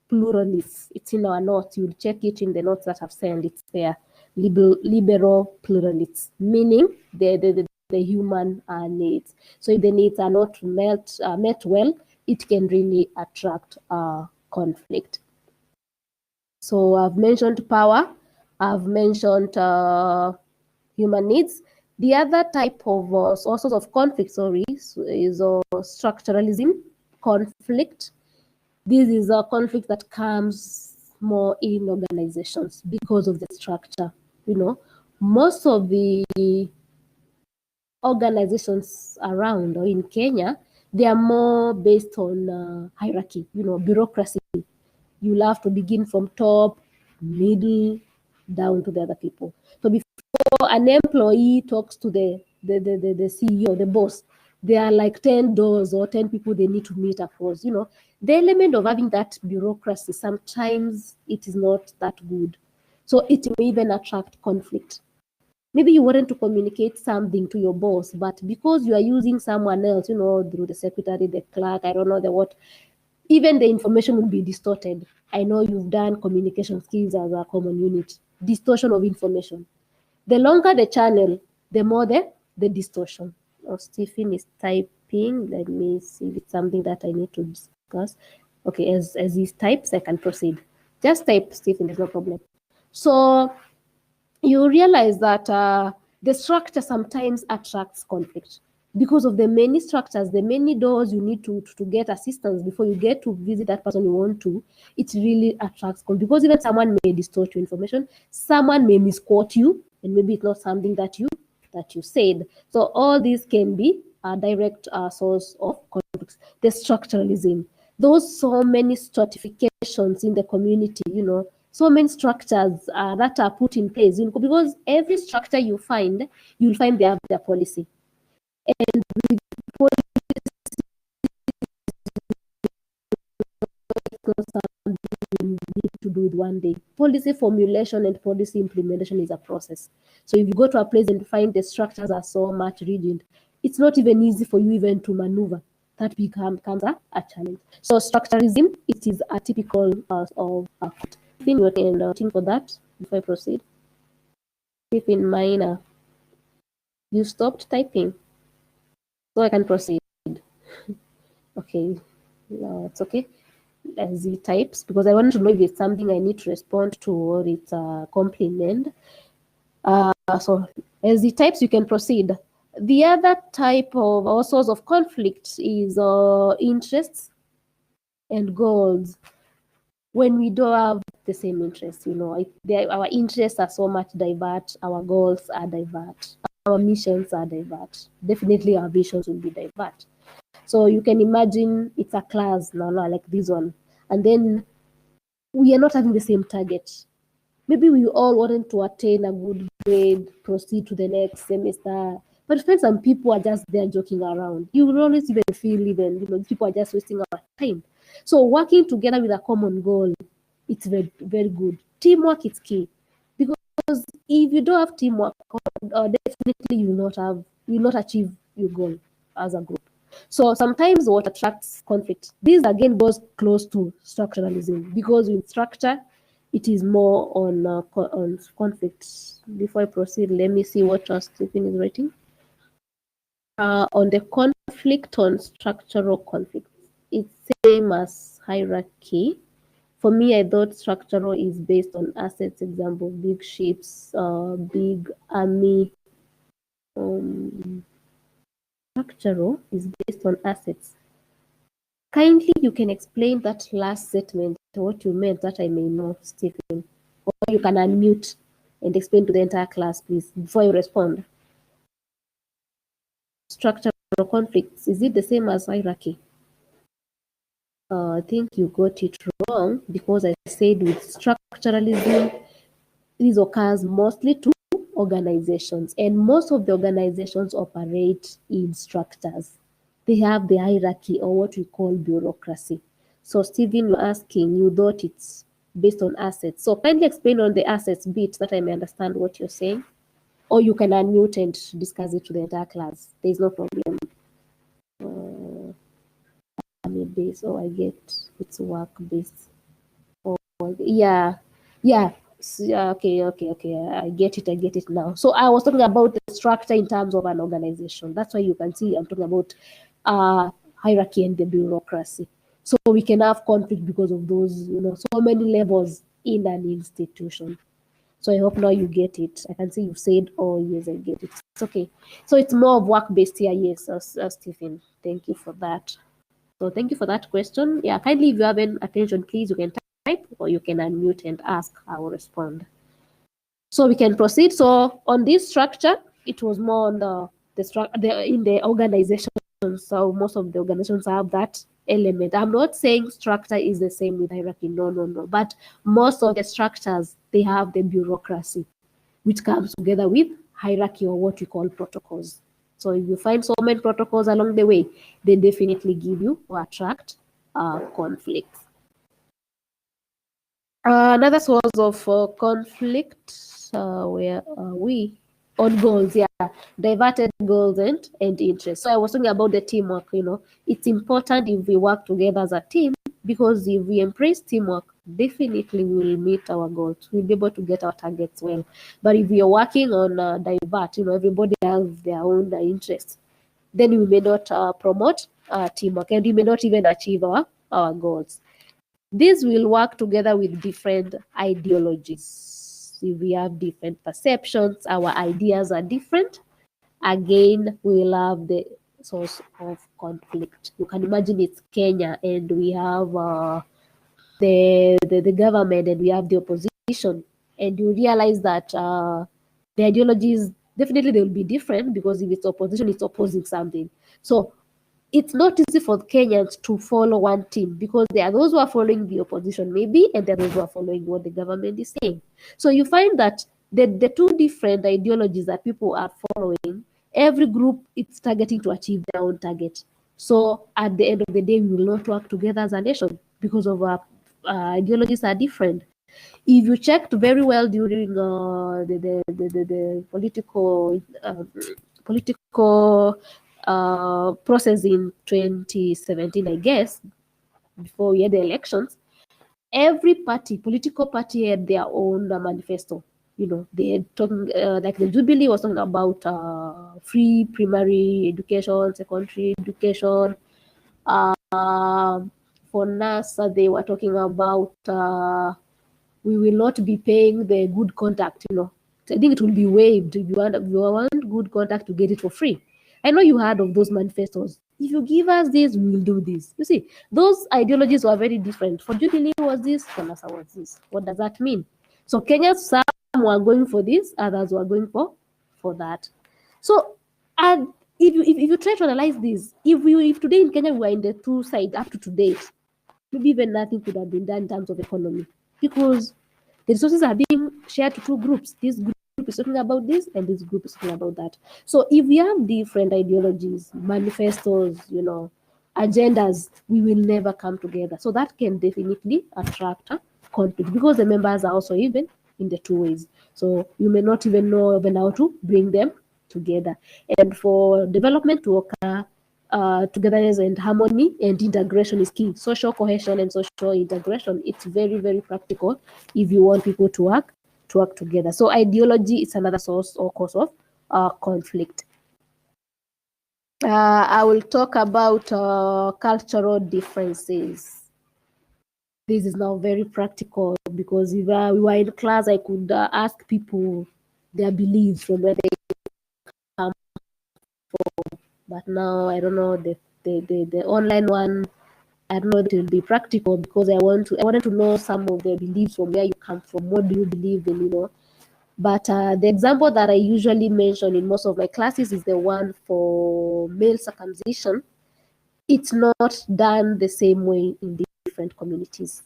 pluralists. It's in our notes. You'll check it in the notes that I've sent. It's there. Liberal pluralists, meaning the human needs. So if the needs are not met well, it can really attract conflict. So I've mentioned power, I've mentioned human needs. The other type of sources of conflict, is structuralism, conflict. This is a conflict that comes more in organizations because of the structure. Most of the organizations around or in Kenya, they are more based on hierarchy, bureaucracy. You'll have to begin from top, middle, down to the other people. So before an employee talks to the CEO, the boss, there are like 10 doors or 10 people they need to meet across. The element of having that bureaucracy, sometimes it is not that good. So it may even attract conflict. Maybe you wanted to communicate something to your boss, but because you are using someone else, through the secretary, the clerk, I don't know the what, even the information will be distorted. I know you've done communication skills as a common unit. Distortion of information. The longer the channel, the more the distortion. Stephen is typing. Let me see if it's something that I need to discuss. Okay, as he types, I can proceed. Just type, Stephen, there's no problem. So you realize that the structure sometimes attracts conflict because of the many structures, the many doors you need to get assistance before you get to visit that person you want to. It really attracts conflict because even someone may distort your information, someone may misquote you, and maybe it's not something that you said. So all these can be a direct source of conflicts. The structuralism, those so many stratifications in the community, so many structures that are put in place, because every structure you'll find they have their policy. And with policy, you need to do it one day. Policy formulation and policy implementation is a process. So if you go to a place and find the structures are so much rigid, it's not even easy for you even to maneuver. That becomes a challenge. So structuralism, it is a typical of a thing. And think for that before I proceed. If in mine, you stopped typing, so I can proceed. Okay, no, it's okay. Z types, because I want to know if it's something I need to respond to or it's a compliment. So as the types, you can proceed. The other type of or source of conflict is interests and goals. When we don't have the same interests, our interests are so much divert, our goals are divert, our missions are divert. Definitely our visions will be divert. So you can imagine it's a class now, like this one, and then we are not having the same target. Maybe we all wanted to attain a good grade, proceed to the next semester. But I find some people are just there joking around. You will always even feel people are just wasting our time. So working together with a common goal, it's very, very good. Teamwork is key. Because if you don't have teamwork, definitely you will not achieve your goal as a group. So sometimes what attracts conflict, this again goes close to structuralism, because with structure, it is more on conflict. Before I proceed, let me see what Stephen is writing. On the conflict on structural conflict, it's same as hierarchy. For me, I thought structural is based on assets. Example, big ships, big army. Structural is based on assets. Kindly, you can explain that last statement, what you meant, that I may know, Stephen. Or you can unmute and explain to the entire class, please, before you respond. Structural conflicts, is it the same as hierarchy? I think you got it wrong, because I said with structuralism, this occurs mostly to organizations, and most of the organizations operate in structures. They have the hierarchy, or what we call bureaucracy. So Stephen, you're asking, you thought it's based on assets. So kindly explain on the assets bit, that I may understand what you're saying. Or you can unmute and discuss it to the entire class. There's no problem. Base, or I get it's work based. Or yeah. Okay. I get it now. So I was talking about the structure in terms of an organization. That's why you can see I'm talking about hierarchy and the bureaucracy. So we can have conflict because of those, so many levels in an institution. So I hope now you get it. I can see you said, oh yes, I get it. It's okay. So it's more of work-based here, yes, Stephen. Thank you for that. So thank you for that question. Yeah, kindly, if you have any attention, please, you can type or you can unmute and ask. I will respond. So we can proceed. So on this structure, it was more on in the organization. So most of the organizations have that element. I'm not saying structure is the same with hierarchy. No. But most of the structures, they have the bureaucracy, which comes together with hierarchy, or what we call protocols. So if you find so many protocols along the way, they definitely give you or attract conflict. Another source of conflict, where we on goals, diverted goals and interests. So I was talking about the teamwork. It's important if we work together as a team, because if we embrace teamwork, definitely we will meet our goals. We'll be able to get our targets well. But if we are working on divert, everybody has their own interests, then we may not promote teamwork, and we may not even achieve our goals. This will work together with different ideologies. If we have different perceptions, our ideas are different, again, we will have the source of conflict. You can imagine it's Kenya, and we have the government, and we have the opposition, and you realize that the ideologies, definitely they will be different, because if it's opposition, it's opposing something. So it's not easy for Kenyans to follow one team, because there are those who are following the opposition, maybe, and there are those who are following what the government is saying. So you find that the two different ideologies that people are following, every group is targeting to achieve their own target. So at the end of the day, we will not work together as a nation, because of our ideologies are different. If you checked very well during the political process in 2017, I guess, before we had the elections, every political party had their own manifesto. They had talking, like the Jubilee was talking about free primary education, secondary education. For NASA, they were talking about we will not be paying the good contact, I think it will be waived. If you want good contact, to get it for free. I know you heard of those manifestos. If you give us this, we will do this. You see, those ideologies were very different. For Jubilee was this, for NASA was this. What does that mean? So Kenya, some were going for this, others were going for that. So, and if you try to analyze this, if today in Kenya we were in the two sides up to today, maybe even nothing could have been done in terms of economy, because the resources are being shared to two groups. This group is talking about this, and this group is talking about that. So if we have different ideologies, manifestos, agendas, we will never come together. So that can definitely attract a conflict, because the members are also even in the two ways. So you may not even know even how to bring them together. And for development to occur, togetherness and harmony and integration is key. Social cohesion and social integration, it's very, very practical if you want people to work together. So ideology is another source or cause of conflict. I will talk about cultural differences. This is now very practical, because if we were in class, I could ask people their beliefs from where they come from. But now I don't know, the online one, I don't know if it will be practical, because I wanted to know some of their beliefs from where you come from. What do you believe in, But the example that I usually mention in most of my classes is the one for male circumcision. It's not done the same way in different communities.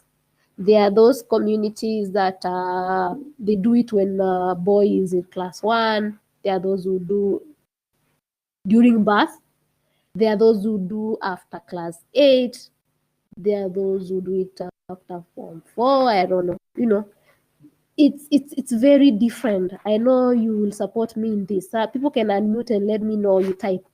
There are those communities that they do it when a boy is in class 1. There are those who do during birth. There are those who do after class 8. There are those who do it after form 4. I don't know. It's very different. I know you will support me in this. People can unmute and let me know. You type.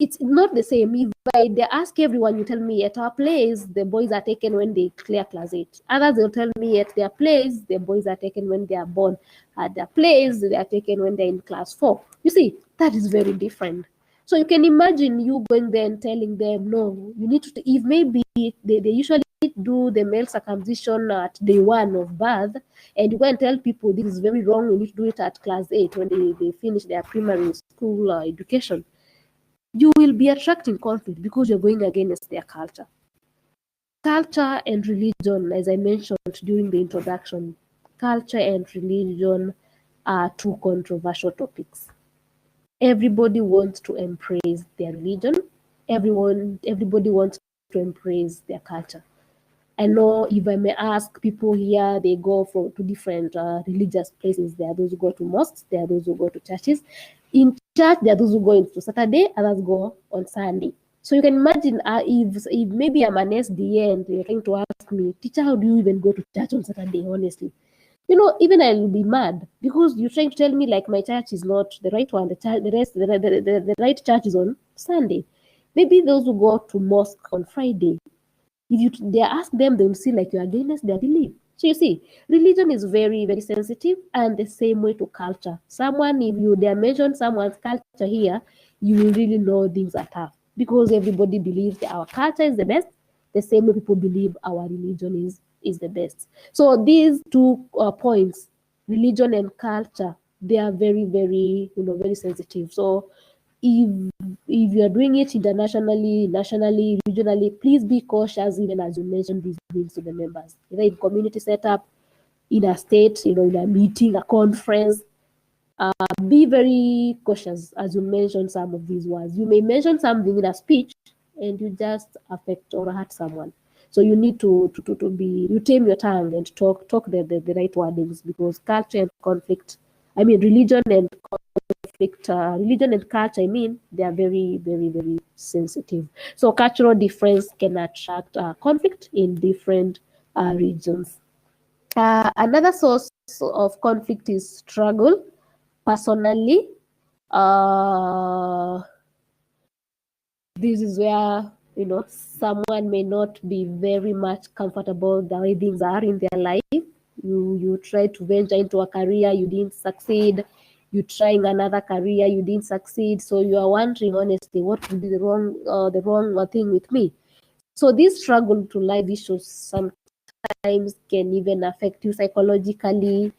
It's not the same. If they ask everyone, you tell me at our place the boys are taken when they clear class 8. Others will tell me at their place the boys are taken when they are born. At their place they are taken when they're in class 4. You see, that is very different. So you can imagine you going there and telling them, no, you need to, if maybe they usually do the male circumcision at day 1 of birth, and you go and tell people this is very wrong, you need to do it at class 8 when they finish their primary school education. You will be attracting conflict, because you're going against their culture. Culture and religion, as I mentioned during the introduction, culture and religion are two controversial topics. Everybody wants to embrace their religion. Everybody wants to embrace their culture. I know, if I may ask, people here, they go to different religious places. There are those who go to mosques, there are those who go to churches. In church, there are those who go into Saturday, others go on Sunday. So you can imagine if maybe I'm an SDA and you're trying to ask me, teacher, how do you even go to church on Saturday, honestly? Even I'll be mad, because you're trying to tell me like my church is not the right one. The right church is on Sunday. Maybe those who go to mosque on Friday, if they ask them, they will see like you're against their belief. So you see, religion is very, very sensitive, and the same way to culture. If they mention someone's culture here, you will really know things are tough, because everybody believes that our culture is the best, the same way people believe our religion is the best. So these two points, religion and culture, they are very, very, very sensitive. So if you are doing it internationally, nationally, regionally, please be cautious, even as you mention these things to the members. Either in community setup, in a state, in a meeting, a conference, be very cautious as you mention some of these words. You may mention something in a speech and you just affect or hurt someone. So you need to tame your tongue and talk the right wordings, because culture and conflict, religion and conflict, religion and culture, they are very, very, very sensitive. So cultural difference can attract conflict in different regions. Another source of conflict is struggle. Personally, this is where someone may not be very much comfortable the way things are in their life. You try to venture into a career, you didn't succeed. you're trying another career, you didn't succeed, so you are wondering honestly what could be the wrong thing with me. So this struggle to life issues sometimes can even affect you psychologically,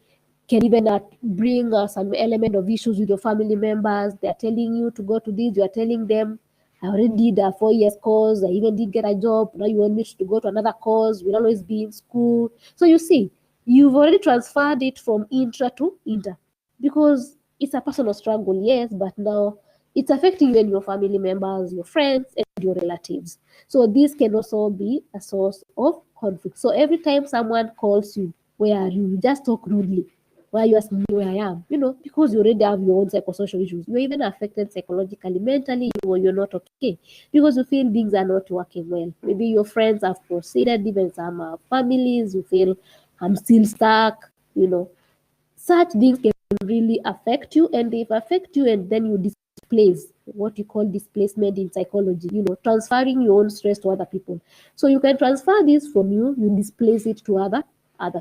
can even bring some element of issues with your family members. They're telling you to go to this, you are telling them, I already did a 4 years course, I even did get a job, now you want me to go to another course, we'll always be in school. So you see, you've already transferred it from intra to inter, because it's a personal struggle, yes, but now it's affecting you and your family members, your friends, and your relatives. So this can also be a source of conflict. So every time someone calls you, where are you? You just talk rudely. Why are you asking me where I am? Because you already have your own psychosocial issues. You're even affected psychologically, mentally, you're not okay because you feel things are not working well. Maybe your friends have proceeded, even some families, you feel I'm still stuck. Such things can really affect you, and they affect you, and then you displace, what you call displacement in psychology, transferring your own stress to other people. So you can transfer this from you displace it to other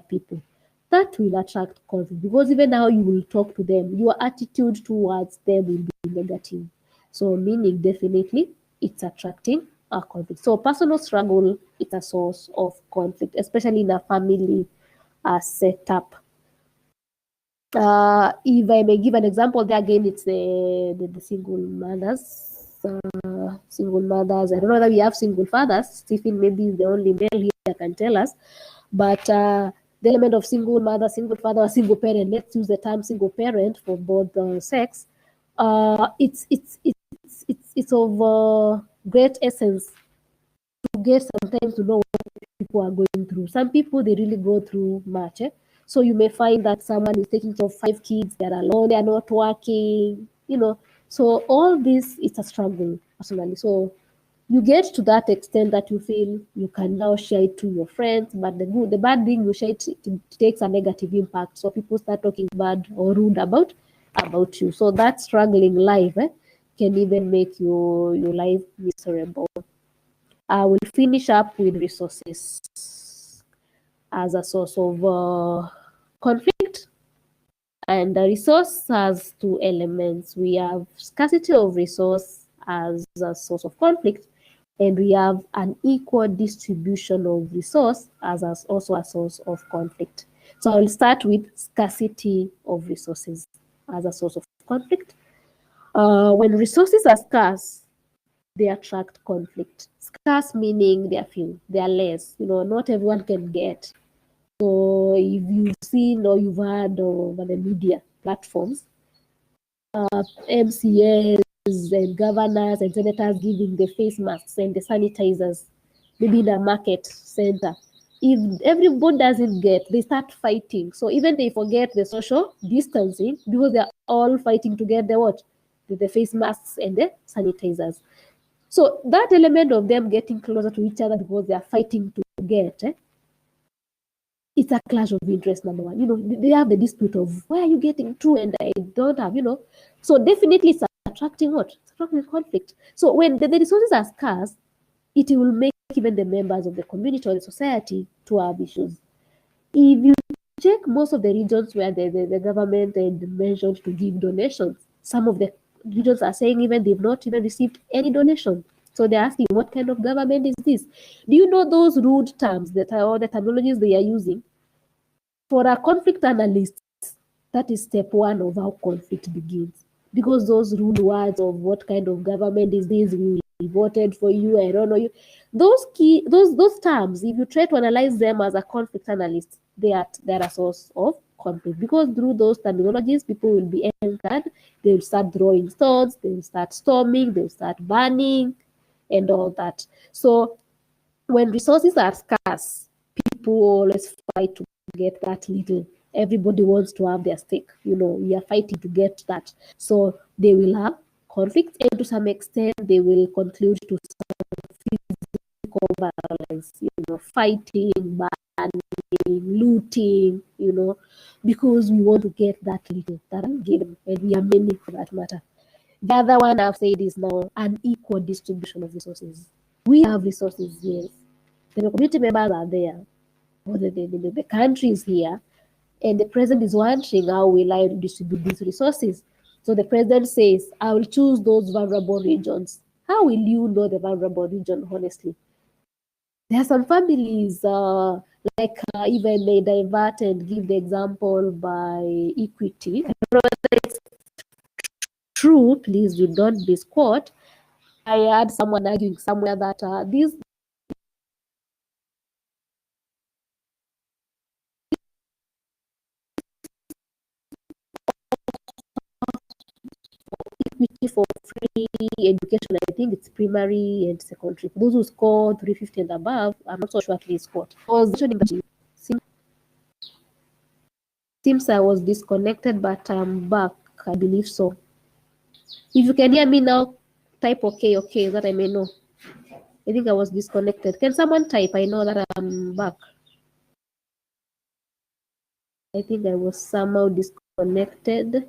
people. That will attract conflict, because even how you will talk to them, your attitude towards them will be negative. So meaning definitely it's attracting a conflict. So personal struggle is a source of conflict, especially in a family setup. If I may give an example, there again, it's the single mothers. Single mothers. I don't know whether we have single fathers. Stephen maybe is the only male here can tell us. But the element of single mother, single father, or single parent. Let's use the term single parent for both sex. It's of great essence to get sometimes to know what people are going through. Some people, they really go through much. So you may find that someone is taking care of 5 kids, they're alone, they're not working, So all this is a struggle personally. So you get to that extent that you feel you can now share it to your friends, but the bad thing, you share it takes a negative impact. So people start talking bad or rude about you. So that struggling life can even make your life miserable. I will finish up with resources as a source of conflict. And the resource has 2 elements. We have scarcity of resource as a source of conflict, and we have an equal distribution of resource as also a source of conflict. So I'll start with scarcity of resources as a source of conflict. When resources are scarce, they attract conflict. Scarce meaning they are few, they are less. Not everyone can get. So if you've seen or you've heard over the media platforms, MCAs and governors and senators giving the face masks and the sanitizers, maybe in a market center. If everybody doesn't get, they start fighting. So even they forget the social distancing because they're all fighting to get the face masks and the sanitizers. So that element of them getting closer to each other because they are fighting to get, it's a clash of interest, number one. They have the dispute of where are you getting to and I don't have, So definitely it's attracting what? It's attracting conflict. So when the resources are scarce, it will make even the members of the community or the society to have issues. If you check most of the regions where the government mentioned to give donations, some of the regions are saying even they've not even received any donation. So they're asking, what kind of government is this? Do you know those rude terms that are all the terminologies they are using? For a conflict analyst, that is step 1 of how conflict begins. Because those rude words of what kind of government is this, we voted for you, I don't know you. Those terms, if you try to analyze them as a conflict analyst, they are a source of conflict. Because through those terminologies, people will be angered, they will start throwing stones, they will start storming, they will start burning, and all that. So when resources are scarce, people always fight to get that little. Everybody wants to have their stake. We are fighting to get that. So they will have conflict, and to some extent, they will conclude to some physical violence, fighting, burning, looting, because we want to get that little that I'm given, and we are many for that matter. The other one I've said is now an equal distribution of resources. We have resources, yes. The community members are there, or the country is here, and the president is wondering, how will I distribute these resources? So the president says, I will choose those vulnerable regions. How will you know the vulnerable region, honestly? There are some families, even they divert and give the example by Equity. I don't know whether it's true, please do not misquote. I had someone arguing somewhere that these Equity for free education, I think it's primary and secondary. For those who score 350 and above, I'm not so sure at least scored. I was mentioning that seems I was disconnected, but I'm back, I believe so. If you can hear me now, type okay, that I may know. I think I was disconnected. Can someone type? I know that I'm back. I think I was somehow disconnected.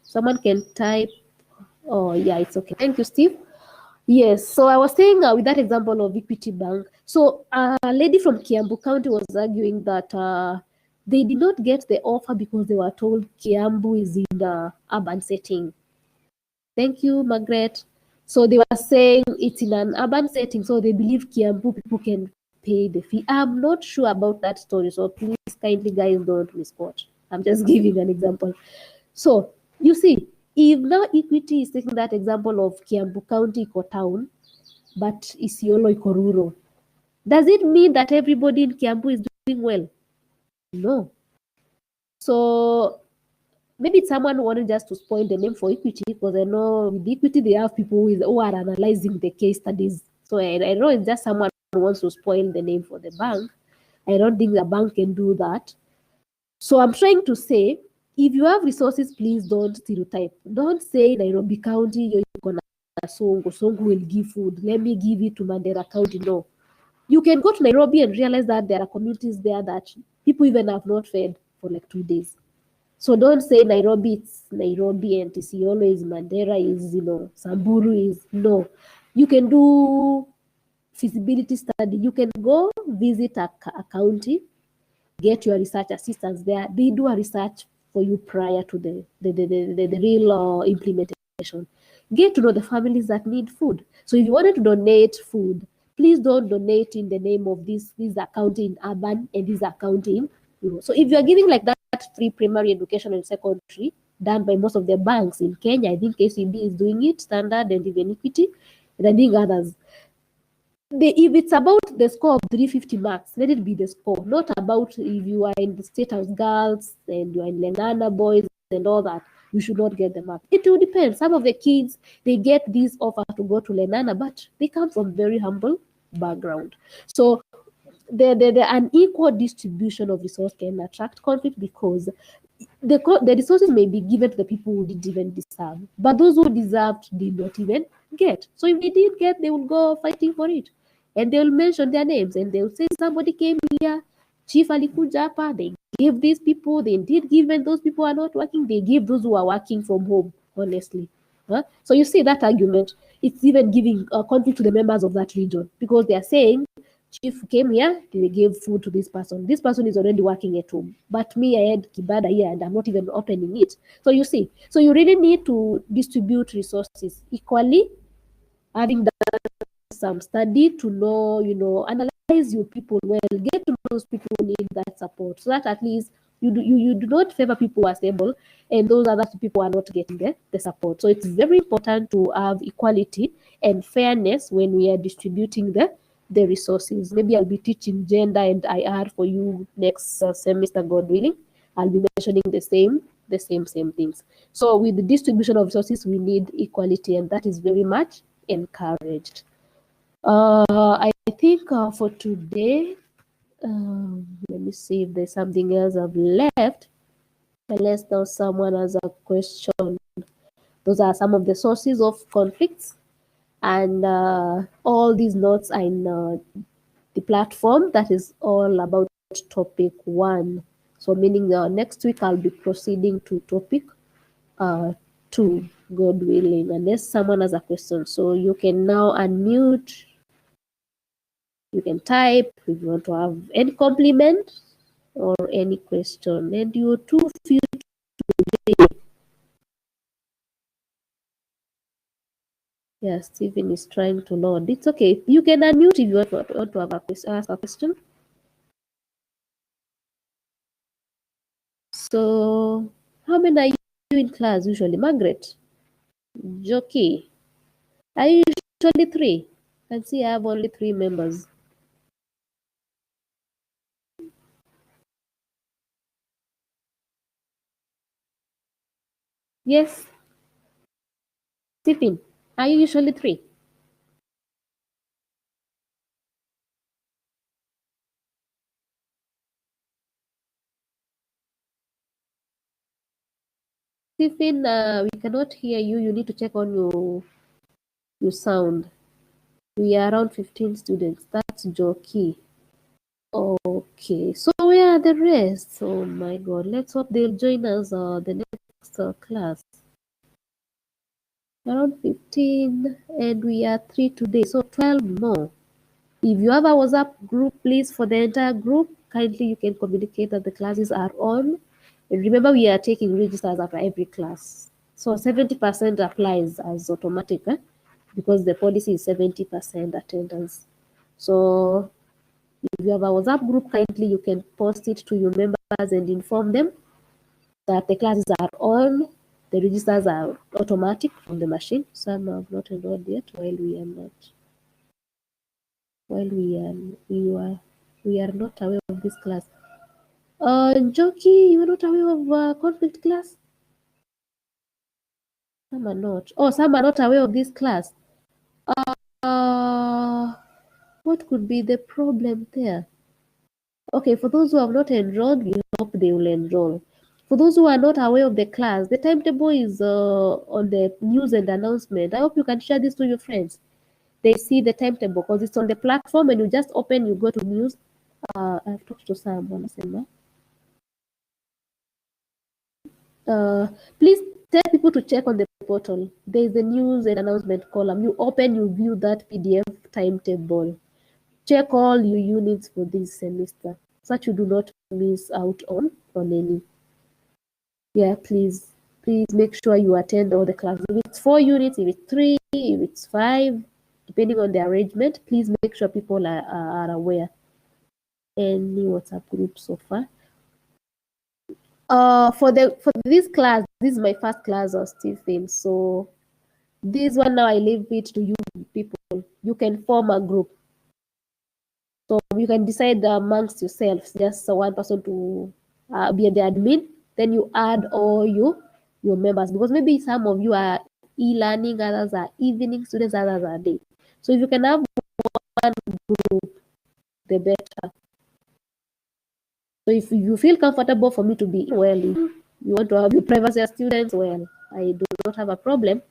Someone can type. Oh, yeah, it's okay. Thank you, Steve. Yes, so I was saying with that example of Equity Bank. So a lady from Kiambu County was arguing that they did not get the offer because they were told Kiambu is in the urban setting. Thank you, Margaret. So they were saying it's in an urban setting, so they believe Kiambu people can pay the fee. I'm not sure about that story, so please kindly guys don't misquote. I'm just giving an example. So you see, if now Equity is taking that example of Kiambu County Iko town, but Isiolo Iko rural, does it mean that everybody in Kiambu is doing well? No. So maybe someone wanted just to spoil the name for Equity, because I know with Equity they have people who are analyzing the case studies. So I know it's just someone who wants to spoil the name for the bank. I don't think the bank can do that. So I'm trying to say, if you have resources, please don't stereotype. Don't say Nairobi County, you're gonna Songo will give food. Let me give it to Mandera County. No. You can go to Nairobi and realize that there are communities there that people even have not fed for like 2 days. So don't say Nairobi, it's Nairobi and Isiolo is Mandera is, Samburu is. No. You can do feasibility study. You can go visit a county, get your research assistants there. They do a research for you prior to the real implementation. Get to know the families that need food. So if you wanted to donate food, please don't donate in the name of this account in urban and this account in rural. So if you are giving like that free primary education and secondary done by most of the banks in Kenya, I think KCB is doing it, Standard and even Equity, and I think others. If it's about the score of 350 marks, let it be the score, not about if you are in the State House Girls and you are in Lenana Boys and all that, you should not get the mark. It will depend. Some of the kids, they get this offer to go to Lenana, but they come from very humble background. So the unequal distribution of resource can attract conflict, because the resources may be given to the people who didn't even deserve, but those who deserved did not even get. So if they did get, they will go fighting for it, and they will mention their names, and they will say somebody came here, Chief alikuja hapa, they gave these people, they did give, and those people are not working, they give those who are working from home, honestly. So you see that argument, it's even giving conflict to the members of that region, because they are saying, Chief came here, they gave food to this person. This person is already working at home. But me, I had Kibada here and I'm not even opening it. So you see, so you really need to distribute resources equally, having done some study to know, analyze your people well, get to know those people who need that support, so that at least you do not favor people who are stable and those other people are not getting the support. So it's very important to have equality and fairness when we are distributing the resources. Maybe I'll be teaching gender and IR for you next semester, God willing. I'll be mentioning the same things. So with the distribution of resources, we need equality, and that is very much encouraged. I think for today, let me see if there's something else I've left. Unless now someone has a question. Those are some of the sources of conflicts, and all these notes are in the platform that is all about topic 1. So meaning next week I'll be proceeding to topic 2, God willing, unless someone has a question. So you can now unmute. You can type if you want to have any compliment. or any question. And you're too few today. Yeah, Stephen is trying to load. It's okay. You can unmute if you want to have ask a question. So, how many are you in class usually? Margaret, Jockey, are you usually 3? I can see I have only 3 members. Yes. Stephen, are you usually 3? Stephen, we cannot hear you. You need to check on your sound. We are around 15 students. That's Jockey. Okay, so where are the rest? Oh my God, let's hope they'll join us the next class. Around 15, and we are 3 today, so 12 more. If you have a WhatsApp group, please, for the entire group, kindly you can communicate that the classes are on. And remember, we are taking registers after every class. So 70% applies as automatic, because the policy is 70% attendance. So if you have a WhatsApp group, kindly you can post it to your members and inform them that the classes are on. The registers are automatic from the machine. Some have not enrolled yet while we are not. While we are not aware of this class. Jockey, you are not aware of conflict class? Some are not. Oh, some are not aware of this class. What could be the problem there? Okay, for those who have not enrolled, we hope they will enroll. For those who are not aware of the class, the timetable is on the news and announcement. I hope you can share this to your friends. They see the timetable because it's on the platform, and you just open, you go to news. I've talked to someone. Please tell people to check on the portal. There is a news and announcement column. You open, you view that PDF timetable. Check all your units for this semester, so that you do not miss out on any. Yeah, please make sure you attend all the classes. If it's 4 units, if it's 3, if it's 5, depending on the arrangement, please make sure people are aware. Any WhatsApp group so far? For this class, this is my first class of Stephen. So this one now I leave it to you people. You can form a group. So you can decide amongst yourselves, just one person to be the admin. Then you add all your members, because maybe some of you are e-learning, others are evening students, others are day. So if you can have one group, the better. So if you feel comfortable for me to be, well, if you want to have your privacy as students, well, I do not have a problem.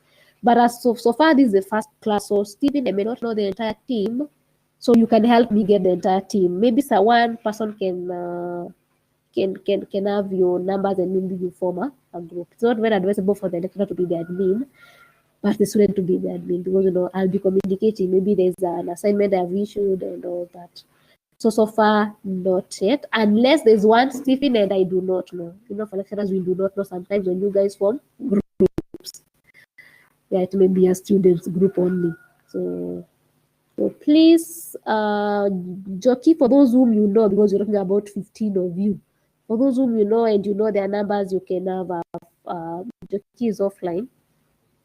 But as so far, this is the first class. So Stephen, I may not know the entire team. So you can help me get the entire team. Maybe one person can have your numbers, and maybe you form a group. It's not very advisable for the lecturer to be the admin, but the student to be the admin, because I'll be communicating. Maybe there's an assignment I've issued and all that. So far, not yet. Unless there's one Stephen and I do not know. For lecturers, we do not know sometimes when you guys form groups. Yeah, it may be a students group only. So please, Jockey, for those whom you know, because you're talking about 15 of you, for those whom you know and you know their numbers, you can have Jockey is offline.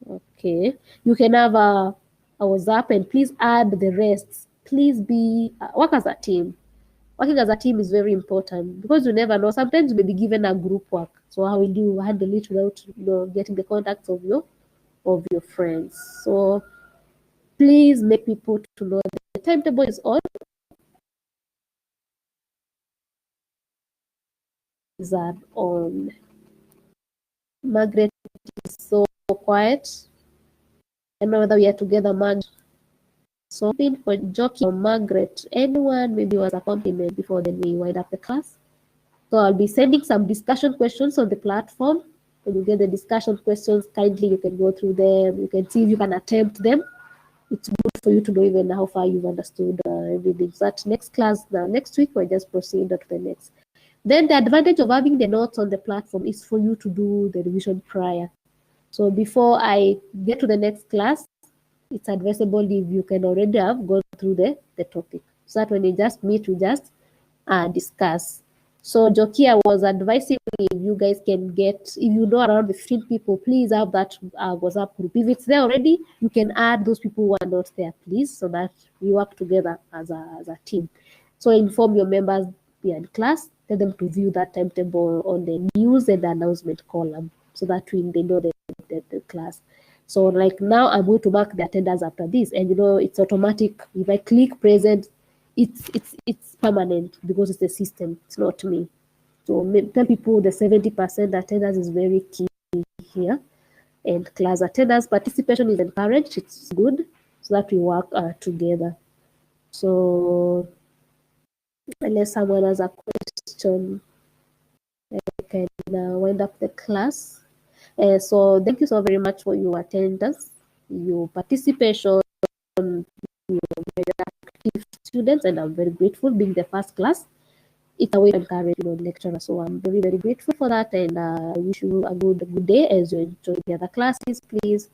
Okay, you can have a WhatsApp, and please add the rest. Please work as a team. Working as a team is very important, because you never know. Sometimes you may be given a group work. So how will you handle it without getting the contacts of your friends? So please make people to know that the timetable is on. Is on. Margaret is so quiet. I don't know whether we are together, Margaret. So for Jockey or Margaret, anyone maybe was a compliment before then we wind up the class. So I'll be sending some discussion questions on the platform. When you get the discussion questions, kindly you can go through them. You can see if you can attempt them. It's good for you to know even how far you've understood everything. So that next class, next week, we'll just proceed to the next. Then the advantage of having the notes on the platform is for you to do the revision prior. So before I get to the next class, it's advisable if you can already have gone through the topic, so that when you just meet, you just discuss. So Jokia was advising me, if you guys can get, if you know around the 15 people, please have that WhatsApp group. If it's there already, you can add those people who are not there, please, so that we work together as a team. So inform your members in class, tell them to view that timetable on the news and the announcement column, so that they know the class. So like now I'm going to mark the attendance after this, and it's automatic. If I click present, it's permanent because it's the system, it's not me. So tell people the 70% attendance is very key here, and class attendance participation is encouraged. It's good, so that we work together. So unless someone has a question, I can wind up the class. So thank you so very much for your attendance, your participation, your very active students, and I'm very grateful being the first class. It's a way to encourage lecturers. So I'm very, very grateful for that, and I wish you a good day as you enjoy the other classes. Please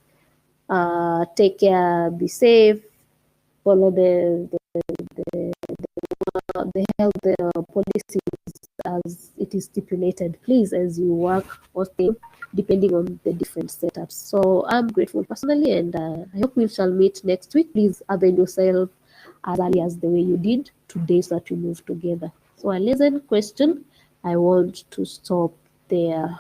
take care, be safe, follow the health policies as it is stipulated, please, as you work or stay, depending on the different setups. So I'm grateful personally, and I hope we shall meet next week. Please avail yourself as early as the way you did today, so that we move together. So a lesson question, I want to stop there.